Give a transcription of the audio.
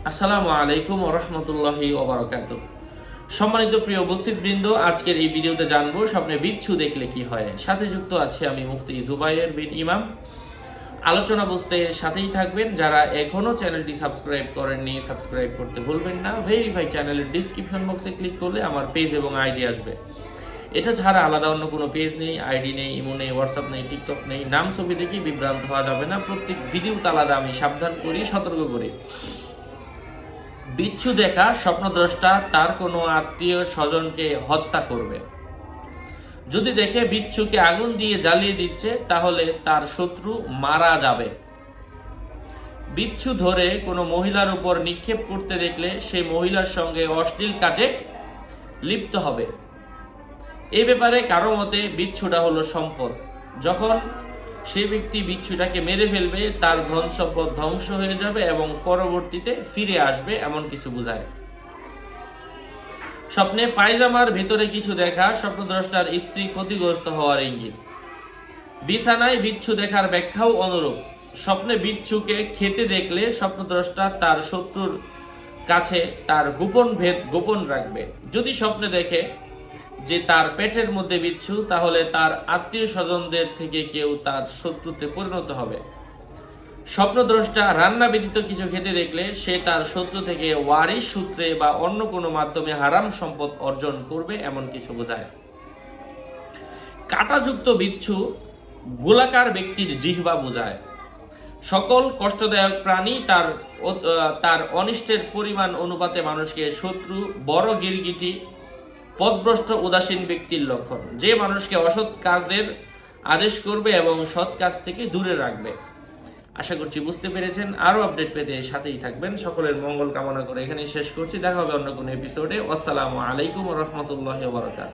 আসসালামু আলাইকুম ওয়া রাহমাতুল্লাহি ওয়া বারাকাতুহু। সম্মানিত প্রিয় উপস্থিতবৃন্দ, আজকের এই ভিডিওতে জানবো স্বপ্নে বিচ্ছু দেখলে কি হয়। সাথে যুক্ত আছে আমি মুফতি জুবাইর বিন ইমাম। আলোচনা বুঝতে সাথেই থাকবেন। যারা এখনো চ্যানেলটি সাবস্ক্রাইব করেননি, সাবস্ক্রাইব করতে ভুলবেন না। ভেরিফাই চ্যানেলের ডিসক্রিপশন বক্সে ক্লিক করলে আমার পেজ এবং আইডি আসবে। এটা ছাড়া আলাদা অন্য কোনো পেজ নেই, আইডি নেই, ইমো নেই, হোয়াটসঅ্যাপ নেই, টিকটক নেই। নাম ছবি দেখে বিভ্রান্ত হওয়া যাবে না। প্রত্যেক ভিডিওতে আলাদা আমি সাবধান করি, সতর্ক করি। বিচ্ছু দেখা স্বপ্নদ্রষ্টা তার কোনো আত্মীয় স্বজনকে হত্যা করবে। যদি দেখে বিচ্ছুকে আগুন দিয়ে জ্বালিয়ে দিচ্ছে, তাহলে তার শত্রু মারা যাবে। বিচ্ছু ধরে কোনো মহিলার উপর নিক্ষেপ করতে দেখলে সেই মহিলার সঙ্গে অশ্লীল কাজে লিপ্ত হবে। এই ব্যাপারে কারো মতে বিচ্ছুটা হলো সম্পদ। যখন সেই ব্যক্তি বিচ্ছুটাকে মেরে ফেলবে, তার ধন সম্পদ ধ্বংস হয়ে যাবে এবং পরবর্তীতে ফিরে আসবে, এমন কিছু বোঝায়। স্বপ্নে পায়জামার ভেতরে কিছু দেখা স্বপ্নদ্রষ্টার স্ত্রী ক্ষতিগ্রস্ত হওয়ার ইঙ্গিত। বিছানায় বিচ্ছু দেখার ব্যাখ্যাও অনুরূপ। স্বপ্নে বিচ্ছুকে খেতে দেখলে স্বপ্নদ্রষ্টা তার শত্রুর কাছে তার গোপন ভেদ গোপন রাখবে। যদি স্বপ্নে দেখে যে তার পেটের মধ্যে বিচ্ছু, তাহলে তার আত্মীয় স্বজনদের থেকে কেউ তার শত্রুতে পরিণত হবে। স্বপ্নদ্রষ্টা রান্না ব্যতীত কিছু খেতে দেখলে সে তার শত্রু থেকে ওয়ারিশ সূত্রে বা অন্য কোনো মাধ্যমে হারাম সম্পদ অর্জন করবে, এমন কিছু বোঝায়। কাঁটাযুক্ত বিচ্ছু গোলাকার ব্যক্তির জিহ্বা বোঝায়। সকল কষ্টদায়ক প্রাণী তার অনিষ্টের পরিমাণ অনুপাতে মানুষকে শত্রু, বড় গিরগিটি, পথভ্রষ্ট উদাসীন ব্যক্তির লক্ষণ। যে মানুষকে অসৎ কাজের আদেশ করবে এবং সৎ কাজ থেকে দূরে রাখবে। আশা করছি বুঝতে পেরেছেন। আরো আপডেট পেতে সাথেই থাকবেন। সকলের মঙ্গল কামনা করে এখানেই শেষ করছি। দেখা হবে অন্য কোনো এপিসোডে। আসসালামু আলাইকুম ওয়া রাহমাতুল্লাহি ওয়া বারাকাতুহু।